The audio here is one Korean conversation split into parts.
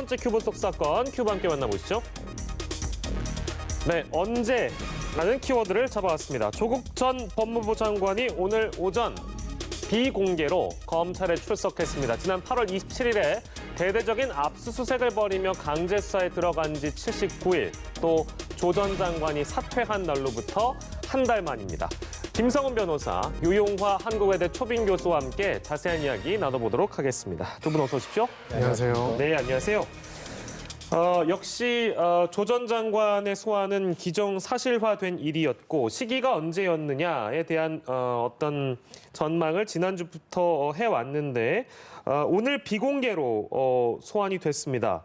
번째 큐브 속 사건, 큐브 함께 만나보시죠. 네, 언제라는 키워드를 잡아왔습니다. 조국 전 법무부 장관이 오늘 오전 비공개로 검찰에 출석했습니다. 지난 8월 27일에 대대적인 압수수색을 벌이며 강제 수사에 들어간 지 79일, 또 조 전 장관이 사퇴한 날로부터 한 달 만입니다. 김성훈 변호사, 유용화 한국외대 초빙 교수와 함께 자세한 이야기 나눠보도록 하겠습니다. 두 분 어서 오십시오. 안녕하세요. 네, 안녕하세요. 역시 조 전 장관의 소환은 기정사실화된 일이었고 시기가 언제였느냐에 대한 어떤 전망을 지난주부터 해왔는데 오늘 비공개로 소환이 됐습니다.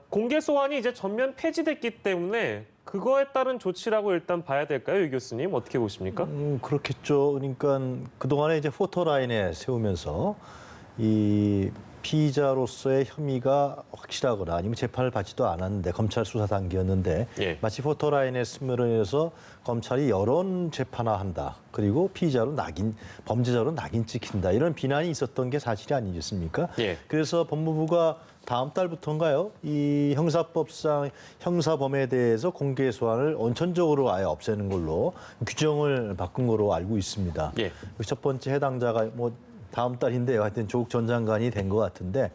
공개 소환이 이제 전면 폐지됐기 때문에 그거에 따른 조치라고 일단 봐야 될까요, 유 교수님? 어떻게 보십니까? 그렇겠죠. 그러니까 그동안에 이제 포토라인에 세우면서 이 피의자로서의 혐의가 확실하거나 아니면 재판을 받지도 않았는데 검찰 수사 단계였는데 마치 포토라인에 쓰므로 인해서 검찰이 여론 재판화한다. 그리고 피의자로 범죄자로 낙인 찍힌다. 이런 비난이 있었던 게 사실이 아니겠습니까? 그래서 법무부가 다음 달부터인가요? 이 형사법상 형사범에 대해서 공개 소환을 원천적으로 아예 없애는 걸로 규정을 바꾼 거로 알고 있습니다. 첫 번째 해당자가 다음 달인데요. 하여튼 조국 전 장관이 된 것 같은데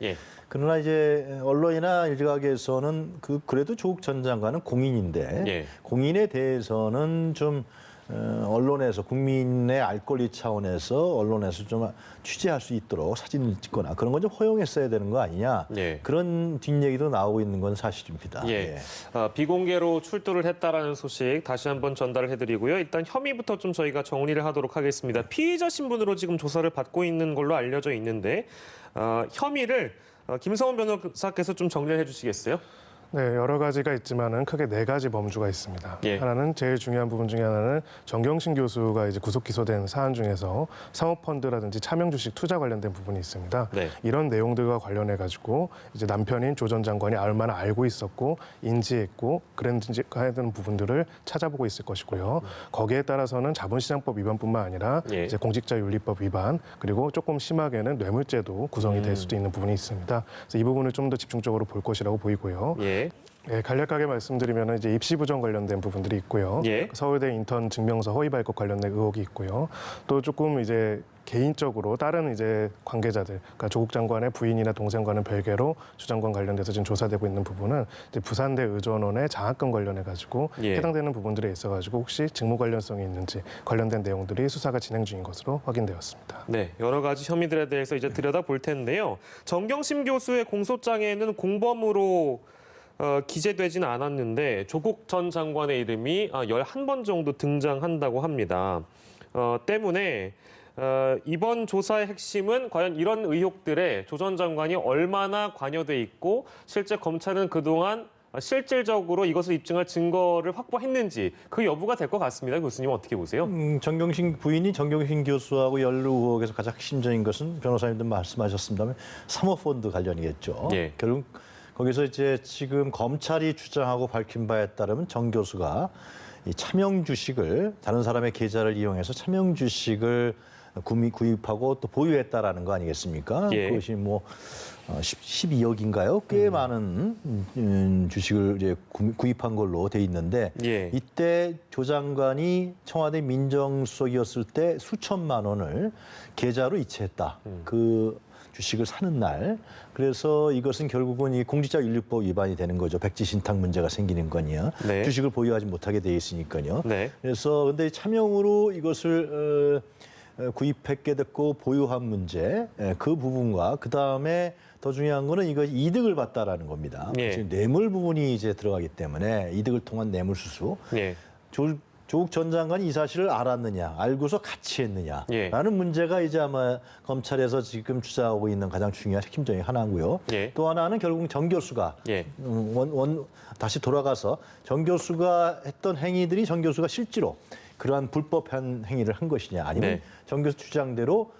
그러나 이제 언론이나 일각에서는 그래도 조국 전 장관은 공인인데 공인에 대해서는 좀 언론에서 국민의 알 권리 차원에서 언론에서 좀 취재할 수 있도록 사진을 찍거나 그런 건 좀 허용했어야 되는 거 아니냐 그런 뒷얘기도 나오고 있는 건 사실입니다. 비공개로 출두를 했다라는 소식 다시 한번 전달을 해드리고요. 일단 혐의부터 좀 저희가 정리를 하도록 하겠습니다. 피의자 신분으로 지금 조사를 받고 있는 걸로 알려져 있는데 혐의를 김성훈 변호사께서 좀 정리를 해주시겠어요? 네, 여러 가지가 있지만은 크게 4가지 범주가 있습니다. 하나는 제일 중요한 부분 중에 하나는 정경심 교수가 이제 구속 기소된 사안 중에서 사모펀드라든지 차명주식 투자 관련된 부분이 있습니다. 이런 내용들과 관련해 가지고 이제 남편인 조 전 장관이 얼마나 알고 있었고 인지했고 그랬는지 하는 부분들을 찾아보고 있을 것이고요. 거기에 따라서는 자본시장법 위반뿐만 아니라 이제 공직자윤리법 위반 그리고 조금 심하게는 뇌물죄도 구성이 될 수도 있는 부분이 있습니다. 그래서 이 부분을 좀 더 집중적으로 볼 것이라고 보이고요. 간략하게 말씀드리면 이제 입시 부정 관련된 부분들이 있고요. 서울대 인턴 증명서 허위 발급 관련된 의혹이 있고요. 또 조금 이제 개인적으로 다른 이제 관계자들, 그러니까 조국 장관의 부인이나 동생과는 별개로 조 장관 관련돼서 지금 조사되고 있는 부분은 이제 부산대 의전원의 장학금 관련해 가지고 해당되는 부분들에 있어 가지고 혹시 직무 관련성이 있는지 관련된 내용들이 수사가 진행 중인 것으로 확인되었습니다. 네, 여러 가지 혐의들에 대해서 이제 들여다볼 텐데요. 정경심 교수의 공소장에는 공범으로 기재되지는 않았는데 조국 전 장관의 이름이 11번 정도 등장한다고 합니다. 때문에 이번 조사의 핵심은 과연 이런 의혹들에 조 전 장관이 얼마나 관여돼 있고 실제 검찰은 그동안 실질적으로 이것을 입증할 증거를 확보했는지 그 여부가 될 것 같습니다. 교수님 어떻게 보세요? 정경심 부인이 정경심 교수하고 연루 의혹에서 가장 핵심적인 것은 변호사님도 말씀하셨습니다만 사모펀드 관련이겠죠. 결국 거기서 이제 지금 검찰이 주장하고 밝힌 바에 따르면 정 교수가 이 차명 주식을 다른 사람의 계좌를 이용해서 차명 주식을 구입하고 또 보유했다라는 거 아니겠습니까? 그것이 12억인가요? 꽤 많은 주식을 이제 구입한 걸로 돼 있는데 이때 조 장관이 청와대 민정수석이었을 때 수천만 원을 계좌로 이체했다. 그 주식을 사는 날. 그래서 이것은 결국은 이 공직자윤리법 위반이 되는 거죠. 백지신탁 문제가 생기는 거니요. 주식을 보유하지 못하게 돼 있으니까요. 그래서 근데 차명으로 이것을 구입했게 됐고 보유한 문제 그 부분과 그 다음에 더 중요한 거는 이거 이득을 봤다라는 겁니다. 지금 뇌물 부분이 이제 들어가기 때문에 이득을 통한 뇌물 수수. 조국 전 장관이 이 사실을 알았느냐, 알고서 같이 했느냐라는 문제가 이제 아마 검찰에서 지금 주장하고 있는 가장 중요한 핵심적인 하나고요. 또 하나는 결국 정 교수가 다시 돌아가서 정 교수가 했던 행위들이 정 교수가 실제로 그러한 불법한 행위를 한 것이냐, 아니면 정 교수 주장대로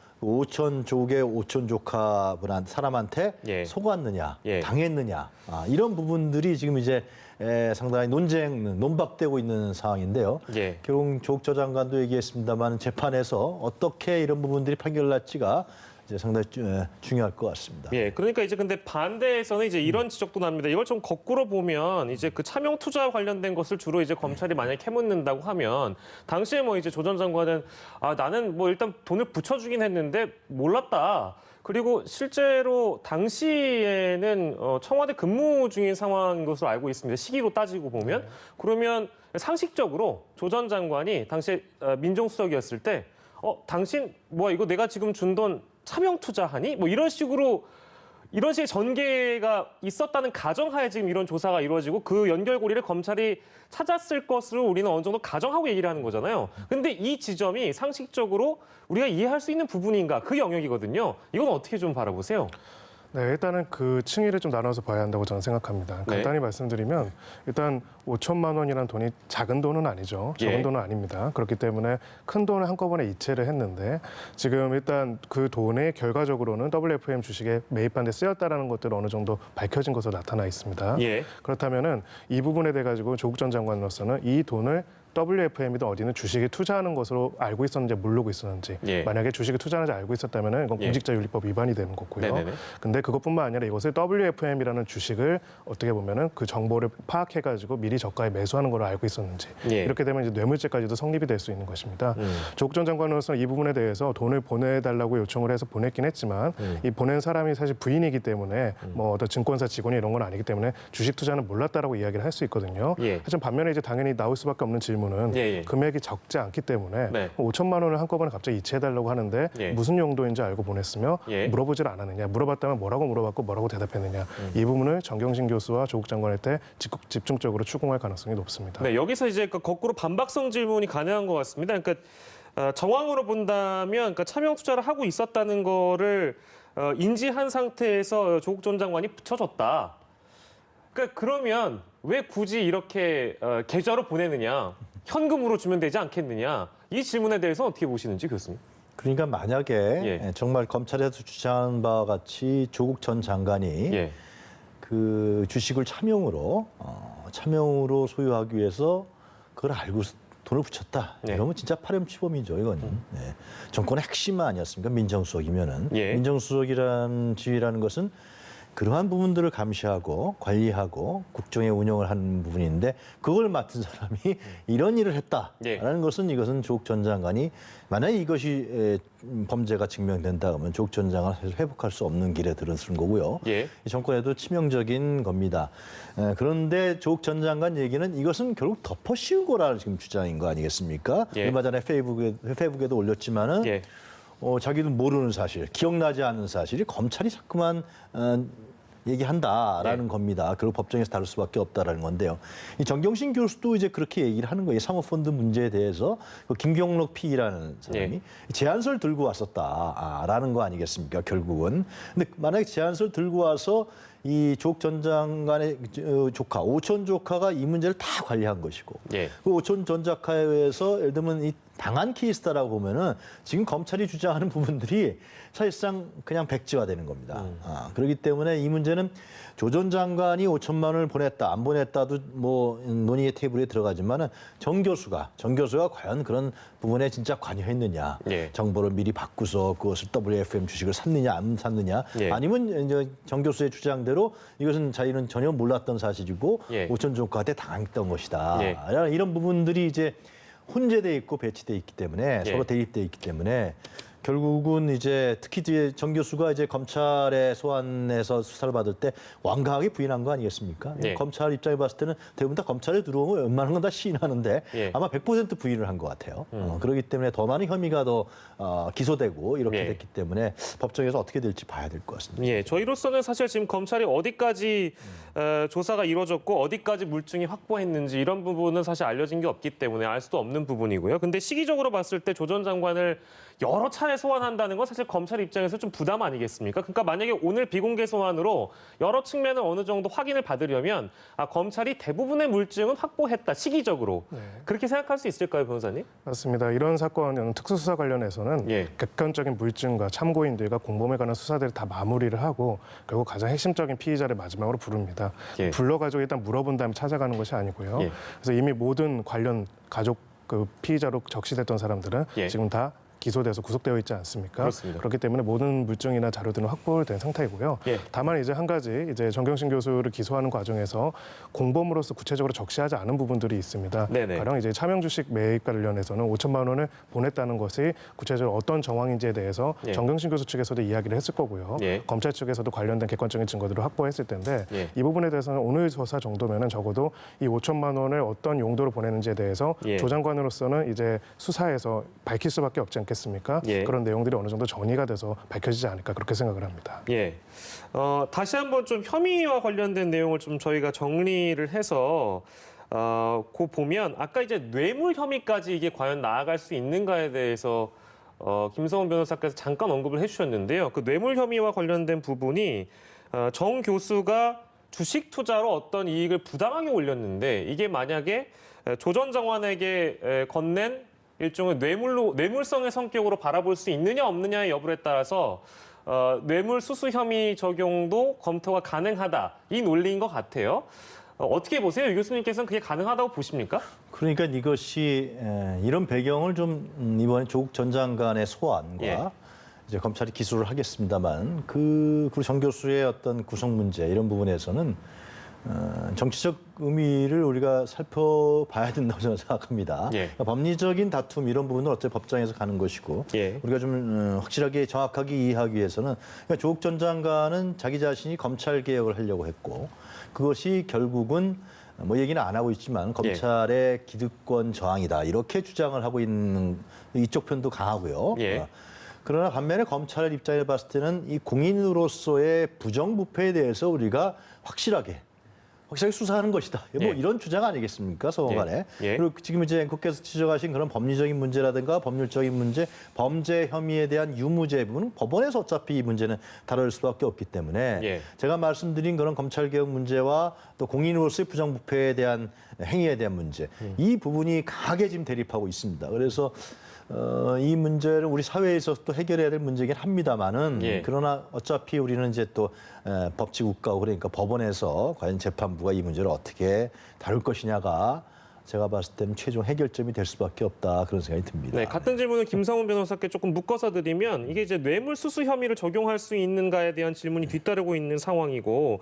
조국의 오촌 조카 사람한테 속았느냐, 당했느냐 이런 부분들이 지금 이제 상당히 논박되고 있는 상황인데요. 결국 조국 전 장관도 얘기했습니다만 재판에서 어떻게 이런 부분들이 판결날지가 이제 상당히 중요할 것 같습니다. 예, 그러니까 이제 근데 반대에서는 이제 이런 지적도 납니다. 이걸 좀 거꾸로 보면 이제 그 차명 투자 관련된 것을 주로 이제 검찰이 만약에 캐묻는다고 하면 당시에 뭐 이제 조 전 장관은 나는 뭐 일단 돈을 붙여주긴 했는데 몰랐다. 그리고 실제로 당시에는 청와대 근무 중인 상황인 것으로 알고 있습니다. 시기로 따지고 보면. 그러면 상식적으로 조 전 장관이 당시에 민정수석이었을 때 당신 뭐야 이거 내가 지금 준 돈 차명 투자하니? 뭐 이런 식의 전개가 있었다는 가정하에 지금 이런 조사가 이루어지고 그 연결고리를 검찰이 찾았을 것으로 우리는 어느 정도 가정하고 얘기를 하는 거잖아요. 근데 이 지점이 상식적으로 우리가 이해할 수 있는 부분인가 그 영역이거든요. 이건 어떻게 좀 바라보세요? 네, 일단은 그 층위를 좀 나눠서 봐야 한다고 저는 생각합니다. 간단히 말씀드리면 일단 5천만 원이라는 돈이 작은 돈은 아니죠. 적은 돈은 아닙니다. 그렇기 때문에 큰 돈을 한꺼번에 이체를 했는데 지금 일단 그 돈이 결과적으로는 WFM 주식에 매입한 데 쓰였다라는 것들은 어느 정도 밝혀진 것으로 나타나 있습니다. 그렇다면은 이 부분에 대해 가지고 조국 전 장관으로서는 이 돈을 WFM이든 어디는 주식에 투자하는 것으로 알고 있었는지 모르고 있었는지 만약에 주식에 투자하는지 알고 있었다면 이건 공직자윤리법 위반이 되는 거고요. 근데 그것뿐만 아니라 이것을 WFM이라는 주식을 어떻게 보면은 그 정보를 파악해가지고 미리 저가에 매수하는 걸로 알고 있었는지 이렇게 되면 이제 뇌물죄까지도 성립이 될 수 있는 것입니다. 조국 전 장관으로서는 이 부분에 대해서 돈을 보내달라고 요청을 해서 보냈긴 했지만 이 보낸 사람이 사실 부인이기 때문에 뭐 어떤 증권사 직원이 이런 건 아니기 때문에 주식 투자는 몰랐다라고 이야기를 할 수 있거든요. 하지만 반면에 이제 당연히 나올 수밖에 없는 질문. 금액이 적지 않기 때문에 5천만 원을 한꺼번에 갑자기 이체해달라고 하는데 무슨 용도인지 알고 보냈으며 물어보질 않았느냐. 물어봤다면 뭐라고 물어봤고 뭐라고 대답했느냐. 이 부분을 정경심 교수와 조국 장관한테 집중적으로 추궁할 가능성이 높습니다. 네, 여기서 이제 거꾸로 반박성 질문이 가능한 것 같습니다. 그러니까 정황으로 본다면 그러니까 차명 투자를 하고 있었다는 거를 인지한 상태에서 조국 전 장관이 붙여줬다. 그러니까 그러면 왜 굳이 이렇게 계좌로 보내느냐, 현금으로 주면 되지 않겠느냐, 이 질문에 대해서 어떻게 보시는지 교수님? 그러니까 만약에 정말 검찰에서 주장한 바와 같이 조국 전 장관이 그 주식을 차명으로 소유하기 위해서 그걸 알고 돈을 붙였다. 이러면 진짜 파렴치범이죠, 이거는. 정권의 핵심 아니었습니까? 민정수석이면은. 민정수석이라는 지위라는 것은 그러한 부분들을 감시하고 관리하고 국정의 운영을 하는 부분인데 그걸 맡은 사람이 이런 일을 했다라는 것은 이것은 조국 전 장관이 만약에 이것이 범죄가 증명된다 그러면 조국 전 장관을 회복할 수 없는 길에 들어서는 거고요. 이 정권에도 치명적인 겁니다. 그런데 조국 전 장관 얘기는 이것은 결국 덮어씌운 거라는 지금 주장인 거 아니겠습니까? 얼마 전에 페이북에도 올렸지만은 자기도 모르는 사실, 기억나지 않는 사실이 검찰이 자꾸만 얘기한다라는 겁니다. 그리고 법정에서 다룰 수밖에 없다라는 건데요. 이 정경심 교수도 이제 그렇게 얘기를 하는 거예요. 사모펀드 문제에 대해서 그 김경록 PE라는 사람이 제안서를 들고 왔었다라는 거 아니겠습니까? 결국은. 근데 만약에 제안서를 들고 와서 이 조국 전 장관의 조카, 오촌 조카가 이 문제를 다 관리한 것이고 그 오촌 전 조카에 의해서 예를 들면 이 당한 케이스다라고 보면은 지금 검찰이 주장하는 부분들이 사실상 그냥 백지화되는 겁니다. 그렇기 때문에 이 문제는 조 전 장관이 5천만 원을 보냈다, 안 보냈다도 뭐 논의의 테이블에 들어가지만은 정 교수가 과연 그런 부분에 진짜 관여했느냐, 정보를 미리 바꾸서 그것을 WFM 주식을 샀느냐, 안 샀느냐, 아니면 이제 정 교수의 주장대로 이것은 자기는 전혀 몰랐던 사실이고 오촌 조카한테 당했던 것이다. 이런 부분들이 이제 혼재돼 있고 배치돼 있기 때문에 서로 대립돼 있기 때문에 결국은 이제 특히 이제 정 교수가 이제 검찰에 소환해서 수사를 받을 때 완강하게 부인한 거 아니겠습니까? 검찰 입장에 봤을 때는 대부분 다 검찰에 들어오면 웬만한 건 다 시인하는데 아마 100% 부인을 한 것 같아요. 그렇기 때문에 더 많은 혐의가 더 기소되고 이렇게 됐기 때문에 법정에서 어떻게 될지 봐야 될 것 같습니다. 저희로서는 사실 지금 검찰이 어디까지 조사가 이루어졌고 어디까지 물증이 확보했는지 이런 부분은 사실 알려진 게 없기 때문에 알 수도 없는 부분이고요. 근데 시기적으로 봤을 때 조 전 장관을 여러 차례 소환한다는 건 사실 검찰 입장에서 좀 부담 아니겠습니까? 그러니까 만약에 오늘 비공개 소환으로 여러 측면을 어느 정도 확인을 받으려면 검찰이 대부분의 물증은 확보했다, 시기적으로. 그렇게 생각할 수 있을까요, 변호사님? 맞습니다. 이런 사건, 특수수사 관련해서는 객관적인 물증과 참고인들과 공범에 관한 수사들을 다 마무리를 하고 결국 가장 핵심적인 피의자를 마지막으로 부릅니다. 불러가지고 일단 물어본 다음에 찾아가는 것이 아니고요. 그래서 이미 모든 관련 가족 그 피의자로 적시됐던 사람들은 지금 다 기소돼서 구속되어 있지 않습니까? 그렇습니다. 그렇기 때문에 모든 물증이나 자료들은 확보된 상태이고요. 예. 다만 이제 한 가지 이제 정경심 교수를 기소하는 과정에서 공범으로서 구체적으로 적시하지 않은 부분들이 있습니다. 네네. 가령 이제 차명 주식 매입 관련해서는 5천만 원을 보냈다는 것이 구체적으로 어떤 정황인지에 대해서 예. 정경심 교수 측에서도 이야기를 했을 거고요. 예. 검찰 측에서도 관련된 객관적인 증거들을 확보했을 텐데 예. 이 부분에 대해서는 오늘 조사 정도면은 적어도 이 5천만 원을 어떤 용도로 보내는지에 대해서 예. 조 장관으로서는 이제 수사에서 밝힐 수밖에 없지 않겠습니까? 예. 그런 내용들이 어느 정도 정리가 돼서 밝혀지지 않을까 그렇게 생각을 합니다. 예. 다시 한번 좀 혐의와 관련된 내용을 좀 저희가 정리를 해서 그 보면 아까 이제 뇌물 혐의까지 이게 과연 나아갈 수 있는가에 대해서 김성훈 변호사께서 잠깐 언급을 해주셨는데요. 그 뇌물 혐의와 관련된 부분이 정 교수가 주식 투자로 어떤 이익을 부당하게 올렸는데 이게 만약에 조 전 장관에게 건넨 일종의 뇌물성의 성격으로 바라볼 수 있느냐 없느냐의 여부에 따라서 뇌물 수수 혐의 적용도 검토가 가능하다 이 논리인 것 같아요. 어떻게 보세요? 유 교수님께서는 그게 가능하다고 보십니까? 그러니까 이것이 이런 배경을 좀 이번에 조국 전 장관의 소환과 예. 이제 검찰이 기소를 하겠습니다만 그리고 정 교수의 어떤 구성 문제 이런 부분에서는 정치적 의미를 우리가 살펴봐야 된다고 저는 생각합니다. 예. 그러니까 법리적인 다툼 이런 부분은 어차피 법정에서 가는 것이고 예. 우리가 좀 확실하게 정확하게 이해하기 위해서는 그러니까 조국 전 장관은 자기 자신이 검찰 개혁을 하려고 했고 그것이 결국은 뭐 얘기는 안 하고 있지만 검찰의 기득권 저항이다 이렇게 주장을 하고 있는 이쪽 편도 강하고요. 예. 그러나 반면에 검찰 입장에 봤을 때는 이 공인으로서의 부정부패에 대해서 우리가 확실하게 수사하는 것이다. 뭐 예. 이런 주장 아니겠습니까, 서간에. 예. 예. 그리고 지금 이제 앵커께서 지적하신 그런 법리적인 문제라든가 법률적인 문제, 범죄 혐의에 대한 유무죄 부분 법원에서 어차피 이 문제는 다룰 수밖에 없기 때문에 예. 제가 말씀드린 그런 검찰 개혁 문제와 또 공인으로서의 부정부패에 대한 행위에 대한 문제 이 부분이 강하게 지금 대립하고 있습니다. 그래서 이 문제를 우리 사회에서 또 해결해야 될 문제긴 합니다만은 예. 그러나 어차피 우리는 이제 또 법치 국가고 그러니까 법원에서 과연 재판부가 이 문제를 어떻게 다룰 것이냐가 제가 봤을 때는 최종 해결점이 될 수밖에 없다 그런 생각이 듭니다. 네, 같은 질문을 김성훈 변호사께 조금 묶어서 드리면 이게 이제 뇌물 수수 혐의를 적용할 수 있는가에 대한 질문이 뒤따르고 있는 상황이고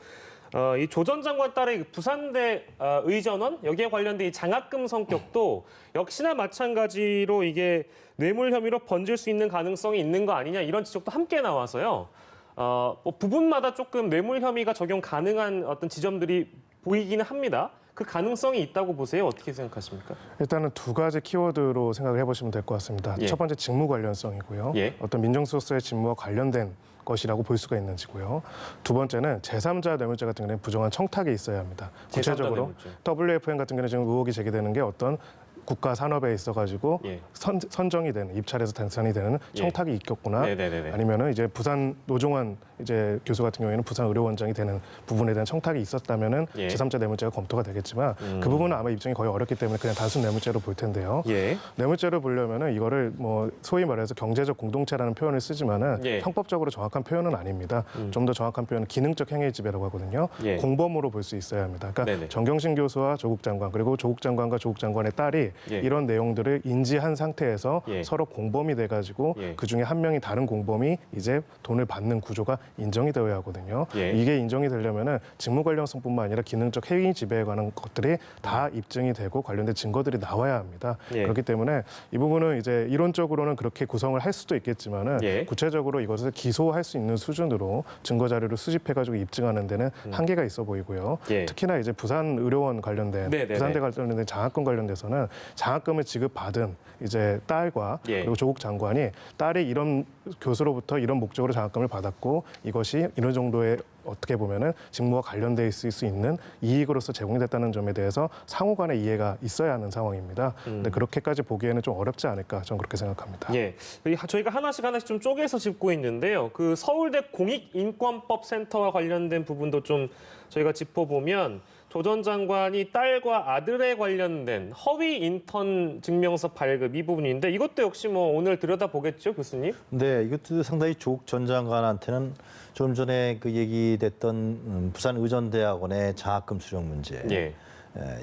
이 조 전 장관 딸의 부산대 의전원 여기에 관련된 이 장학금 성격도 역시나 마찬가지로 이게 뇌물 혐의로 번질 수 있는 가능성이 있는 거 아니냐 이런 지적도 함께 나와서요. 뭐 부분마다 조금 뇌물 혐의가 적용 가능한 어떤 지점들이 보이기는 합니다. 그 가능성이 있다고 보세요? 어떻게 생각하십니까? 일단은 두 가지 키워드로 생각을 해보시면 될 것 같습니다. 예. 첫 번째 직무 관련성이고요. 예. 어떤 민정수석서의 직무와 관련된 것이라고 볼 수가 있는지고요. 두 번째는 제3자 뇌물죄 같은 경우는 부정한 청탁이 있어야 합니다. 구체적으로 WFM 같은 경우는 지금 의혹이 제기되는 게 어떤 국가 산업에 있어가지고 예. 선정이 되는 입찰에서 당선이 되는 청탁이 있겠구나. 네네네네. 아니면은 이제 부산 노종환 이제 교수 같은 경우에는 부산 의료원장이 되는 부분에 대한 청탁이 있었다면은 예. 제3자 뇌물죄가 검토가 되겠지만 그 부분은 아마 입증이 거의 어렵기 때문에 그냥 단순 뇌물죄로 볼 텐데요. 예. 뇌물죄로 보려면은 이거를 뭐 소위 말해서 경제적 공동체라는 표현을 쓰지만은 예. 형법적으로 정확한 표현은 아닙니다. 좀 더 정확한 표현은 기능적 행위의 지배라고 하거든요. 예. 공범으로 볼 수 있어야 합니다. 그러니까 네네. 정경심 교수와 조국 장관 그리고 조국 장관과 조국 장관의 딸이 예. 이런 내용들을 인지한 상태에서 예. 서로 공범이 돼가지고 예. 그 중에 한 명이 다른 공범이 이제 돈을 받는 구조가 인정이 되어야 하거든요. 예. 이게 인정이 되려면은 직무 관련성뿐만 아니라 기능적 행위 지배에 관한 것들이 다 입증이 되고 관련된 증거들이 나와야 합니다. 예. 그렇기 때문에 이 부분은 이제 이론적으로는 그렇게 구성을 할 수도 있겠지만은 예. 구체적으로 이것을 기소할 수 있는 수준으로 증거 자료를 수집해가지고 입증하는 데는 한계가 있어 보이고요. 예. 특히나 이제 부산 의료원 관련된 네네네. 부산대 관련된 장학금 관련돼서는 장학금을 지급받은 이제 딸과 예. 그리고 조국 장관이 딸이 이런 교수로부터 이런 목적으로 장학금을 받았고 이것이 이런 정도의 어떻게 보면은 직무와 관련돼 있을 수 있는 이익으로서 제공이 됐다는 점에 대해서 상호간의 이해가 있어야 하는 상황입니다. 근데 그렇게까지 보기에는 좀 어렵지 않을까 저는 그렇게 생각합니다. 예, 저희가 하나씩 좀 쪼개서 짚고 있는데요. 그 서울대 공익인권법센터와 관련된 부분도 좀 저희가 짚어보면 조 전 장관이 딸과 아들에 관련된 허위 인턴 증명서 발급 이 부분인데 이것도 역시 뭐 오늘 들여다보겠죠, 교수님? 네, 이것도 상당히 조국 전 장관한테는 좀 전에 그 얘기됐던 부산 의전대학원의 장학금 수령 문제, 예.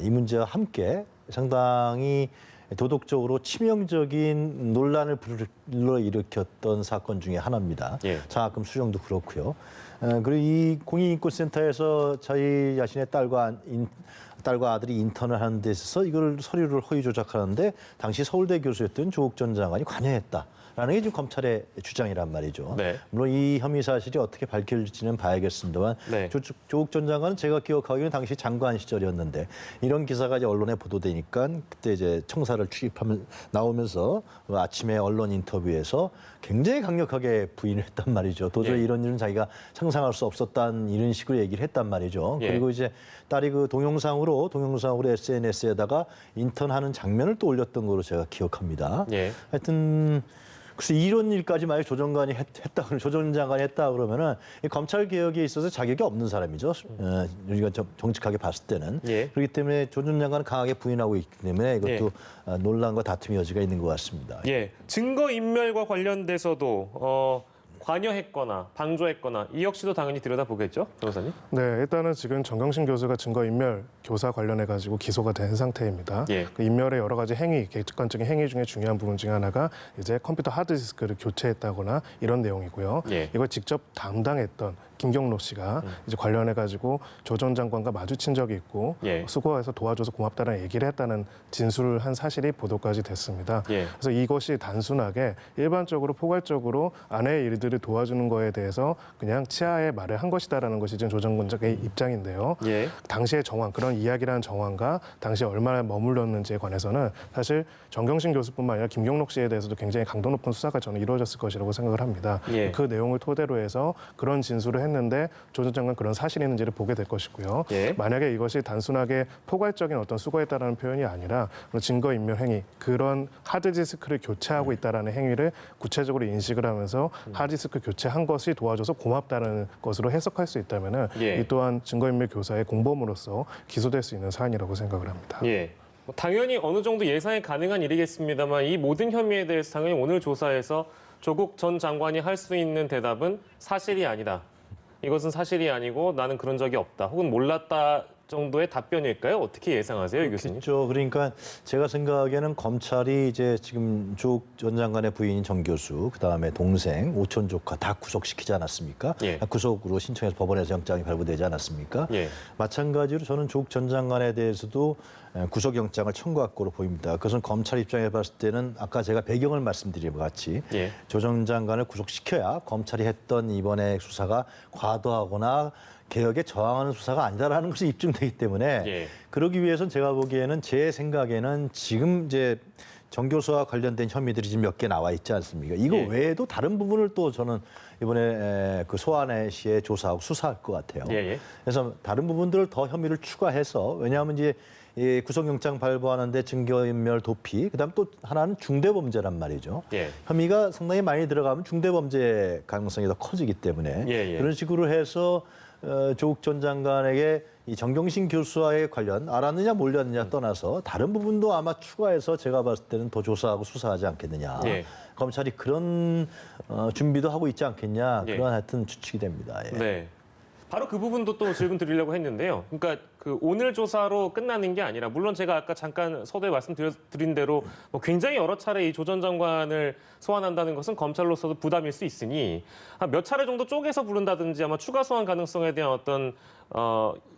이 문제와 함께 상당히 도덕적으로 치명적인 논란을 불러일으켰던 사건 중에 하나입니다. 예. 장학금 수령도 그렇고요. 그리고 이 공인인권센터에서 자기 자신의 딸과 아들이 인턴을 하는 데 있어서 이걸 서류를 허위 조작하는데 당시 서울대 교수였던 조국 전 장관이 관여했다. 라는 게 지금 검찰의 주장이란 말이죠. 네. 물론 이 혐의 사실이 어떻게 밝혀질지는 봐야겠습니다만 네. 조국 전 장관은 제가 기억하기로는 당시 장관 시절이었는데 이런 기사가 이제 언론에 보도되니까 그때 이제 청사를 출입하면 나오면서 아침에 언론 인터뷰에서 굉장히 강력하게 부인을 했단 말이죠. 도저히 예. 이런 일은 자기가 상상할 수 없었다는 이런 식으로 얘기를 했단 말이죠. 예. 그리고 이제 딸이 그 동영상으로 SNS에다가 인턴하는 장면을 또 올렸던 걸로 제가 기억합니다. 예. 하여튼 글쎄 이런 일까지 만약 조 전 장관이 했다 그러면은 이 검찰 개혁에 있어서 자격이 없는 사람이죠. 우리가 정직하게 봤을 때는. 예. 그렇기 때문에 조 전 장관은 강하게 부인하고 있기 때문에 이것도 논란과 다툼의 여지가 있는 것 같습니다. 예. 증거 인멸과 관련돼서도 관여했거나 방조했거나 이 역시도 당연히 들여다보겠죠, 변호사님? 네, 일단은 지금 정경심 교수가 증거인멸 교사 관련해 가지고 기소가 된 상태입니다. 예. 그 인멸의 여러 가지 행위, 객관적인 행위 중에 중요한 부분 중에 하나가 이제 컴퓨터 하드디스크를 교체했다거나 이런 내용이고요. 예. 이걸 직접 담당했던 김경로 씨가 이제 관련해 가지고 조 전 장관과 마주친 적이 있고 예. 수고해서 도와줘서 고맙다는 얘기를 했다는 진술을 한 사실이 보도까지 됐습니다. 예. 그래서 이것이 단순하게 일반적으로 포괄적으로 아내의 일들을 도와주는 거에 대해서 그냥 치하의 말을 한 것이다라는 것이 지금 조 전 장관의 입장인데요. 예. 당시의 정황, 그런 이야기라는 정황과 당시에 얼마나 머물렀는지에 관해서는 사실 정경심 교수뿐만 아니라 김경록 씨에 대해서도 굉장히 강도 높은 수사가 저는 이루어졌을 것이라고 생각을 합니다. 예. 그 내용을 토대로 해서 그런 진술을 했는데 조 전 장관 그런 사실이 있는지를 보게 될 것이고요. 예. 만약에 이것이 단순하게 포괄적인 어떤 수거했다라는 표현이 아니라 증거인멸 행위, 그런 하드디스크를 교체하고 있다라는 행위를 구체적으로 인식을 하면서 하드디스크 교체한 것이 도와줘서 고맙다는 것으로 해석할 수 있다면은 예. 이 또한 증거인멸 교사의 공범으로서 기소될 수 있는 사안이라고 생각을 합니다. 예. 당연히 어느 정도 예상이 가능한 일이겠습니다만 이 모든 혐의에 대해서 당연히 오늘 조사에서 조국 전 장관이 할 수 있는 대답은 사실이 아니다. 이것은 사실이 아니고 나는 그런 적이 없다. 혹은 몰랐다 정도의 답변일까요? 어떻게 예상하세요, 이 교수님? 그렇죠. 그러니까 제가 생각에는 검찰이 이제 지금 조국 전 장관의 부인인 정 교수, 그다음에 동생, 오촌 조카 다 구속시키지 않았습니까? 예. 구속으로 신청해서 법원에서 영장이 발부되지 않았습니까? 예. 마찬가지로 저는 조국 전 장관에 대해서도 구속영장을 청구할 거로 보입니다. 그것은 검찰 입장에 봤을 때는 아까 제가 배경을 말씀드린 것 같이 예. 조 전 장관을 구속시켜야 검찰이 했던 이번에 수사가 과도하거나 개혁에 저항하는 수사가 아니다라는 것이 입증되기 때문에 예. 그러기 위해서는 제가 보기에는 제 생각에는 지금 이제 정 교수와 관련된 혐의들이 지금 몇 개 나와 있지 않습니까? 이거 예. 외에도 다른 부분을 또 저는 이번에 그 소환혜 씨의 조사하고 수사할 것 같아요. 예. 그래서 다른 부분들을 더 혐의를 추가해서 왜냐하면 이제 이 구속영장 발부하는데 증거인멸 도피, 그다음 또 하나는 중대범죄란 말이죠. 예. 혐의가 상당히 많이 들어가면 중대범죄 가능성이 더 커지기 때문에 예. 그런 식으로 해서 조국 전 장관에게 이 정경심 교수와의 관련 알았느냐 몰랐느냐 떠나서 다른 부분도 아마 추가해서 제가 봤을 때는 더 조사하고 수사하지 않겠느냐. 예. 검찰이 그런 준비도 하고 있지 않겠냐. 예. 그런 하여튼 추측이 됩니다. 예. 네. 바로 그 부분도 또 질문 드리려고 했는데요. 그러니까 그 오늘 조사로 끝나는 게 아니라 물론 제가 아까 잠깐 서두에 말씀드린 대로 뭐 굉장히 여러 차례 이 조 전 장관을 소환한다는 것은 검찰로서도 부담일 수 있으니 한 몇 차례 정도 쪼개서 부른다든지 아마 추가 소환 가능성에 대한 어떤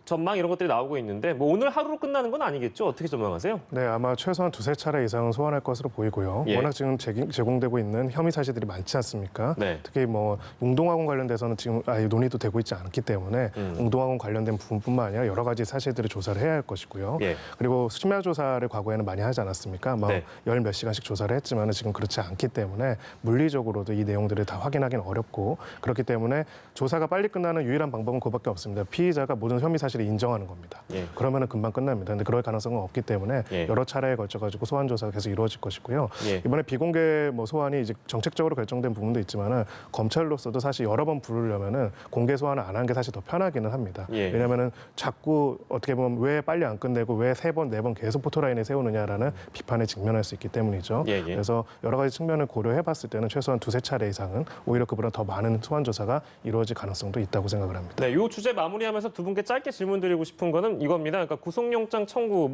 전망 이런 것들이 나오고 있는데 뭐 오늘 하루로 끝나는 건 아니겠죠? 어떻게 전망하세요? 네, 아마 최소한 두세 차례 이상은 소환할 것으로 보이고요. 예. 워낙 지금 제공되고 있는 혐의 사실들이 많지 않습니까? 네. 특히 뭐 웅동학원 관련돼서는 지금 아예 논의도 되고 있지 않기 때문에 웅동학원 관련된 부분뿐만 아니라 여러 가지 사실들을 조사를 해야 할 것이고요. 예. 그리고 심야 조사를 과거에는 많이 하지 않았습니까? 뭐 네. 열 몇 시간씩 조사를 했지만 지금 그렇지 않기 때문에 물리적으로도 이 내용들을 다 확인하기는 어렵고 그렇기 때문에 조사가 빨리 끝나는 유일한 방법은 그밖에 없습니다. 피의자가 모든 혐의 사실을 인정하는 겁니다. 예. 그러면은 금방 끝납니다. 근데 그럴 가능성은 없기 때문에 예. 여러 차례에 걸쳐 가지고 소환 조사가 계속 이루어질 것이고요. 예. 이번에 비공개 뭐 소환이 이제 정책적으로 결정된 부분도 있지만은 검찰로서도 사실 여러 번 부르려면은 공개 소환을 안 한 게 사실 더 편하기는 합니다. 예. 왜냐면은 자꾸 어떻게 보면 왜 빨리 안 끝내고 왜 세 번, 네 번 계속 포토라인에 세우느냐라는 비판에 직면할 수 있기 때문이죠. 예. 그래서 여러 가지 측면을 고려해봤을 때는 최소한 두세 차례 이상은 오히려 그보다 더 많은 소환 조사가 이루어질 가능성도 있다고 생각을 합니다. 네, 이 주제 마무리하면서 두 분께 짧게 질문드리고 싶은 거는 이겁니다. 그러니까 구속영장 청구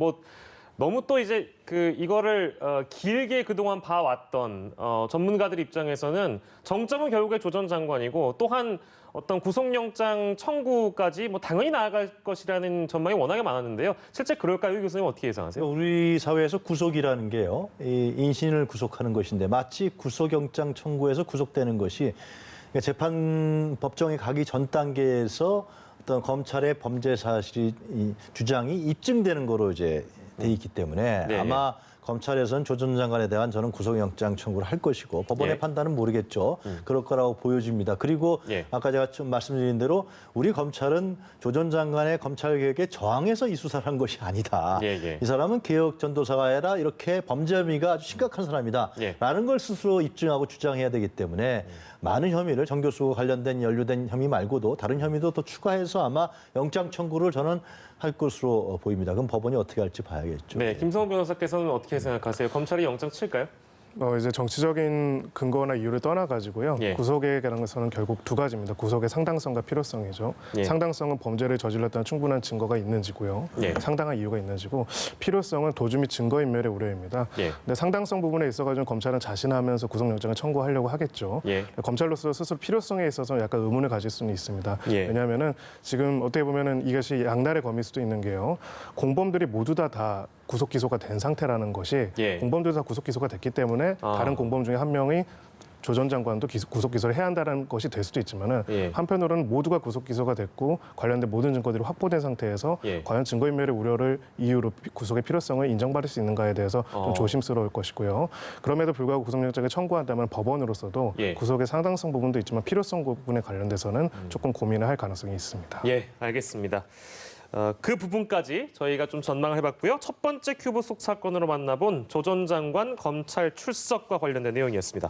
너무 또 이제 이거를 길게 그동안 봐왔던 전문가들 입장에서는 정점은 결국에 조 전 장관이고 또한 어떤 구속영장 청구까지 뭐 당연히 나아갈 것이라는 전망이 워낙에 많았는데요. 실제 그럴까요, 유 교수님 어떻게 예상하세요? 우리 사회에서 구속이라는 게요, 이 인신을 구속하는 것인데 마치 구속영장 청구에서 구속되는 것이 재판 법정에 가기 전 단계에서 어떤 검찰의 범죄 사실이 주장이 입증되는 거로 이제 돼 있기 때문에 네. 아마 검찰에서는 조 전 장관에 대한 저는 구속영장 청구를 할 것이고 법원의 예. 판단은 모르겠죠. 그럴 거라고 보여집니다. 그리고 예. 아까 제가 좀 말씀드린 대로 우리 검찰은 조 전 장관의 검찰개혁에 저항해서 이 수사를 한 것이 아니다. 예. 이 사람은 개혁 전도사가 아니라 이렇게 범죄 혐의가 아주 심각한 사람이다. 예. 라는 걸 스스로 입증하고 주장해야 되기 때문에 많은 혐의를 정 교수와 관련된 연루된 혐의 말고도 다른 혐의도 더 추가해서 아마 영장 청구를 저는 할 것으로 보입니다. 그럼 법원이 어떻게 할지 봐야겠죠. 네, 김성호 변호사께서는 어떻게 생각하세요? 검찰이 영장 칠까요? 이제 정치적인 근거나 이유를 떠나가지고요. 예. 구속에 관한 것은 결국 두 가지입니다. 구속의 상당성과 필요성이죠. 예. 상당성은 범죄를 저질렀다는 충분한 증거가 있는지고요. 예. 상당한 이유가 있는지고 필요성은 도주 및 증거인멸의 우려입니다. 예. 근데 상당성 부분에 있어가지고 검찰은 자신하면서 구속영장을 청구하려고 하겠죠. 예. 검찰로서 스스로 필요성에 있어서 약간 의문을 가질 수는 있습니다. 예. 왜냐하면은 지금 어떻게 보면은 이것이 양날의 검일 수도 있는 게요. 공범들이 모두 다 구속 기소가 된 상태라는 것이 예. 공범들 다 구속 기소가 됐기 때문에 다른 공범 중에 한 명이 조 전 장관도 구속 기소를 해야 한다는 것이 될 수도 있지만은 예. 한편으로는 모두가 구속 기소가 됐고 관련된 모든 증거들이 확보된 상태에서 예. 과연 증거인멸의 우려를 이유로 구속의 필요성을 인정받을 수 있는가에 대해서 좀 조심스러울 것이고요. 그럼에도 불구하고 구속영장을 청구한다면 법원으로서도 예. 구속의 상당성 부분도 있지만 필요성 부분에 관련돼서는 조금 고민을 할 가능성이 있습니다. 예, 알겠습니다. 그 부분까지 저희가 좀 전망을 해봤고요. 첫 번째 큐브 속 사건으로 만나본 조 전 장관 검찰 출석과 관련된 내용이었습니다.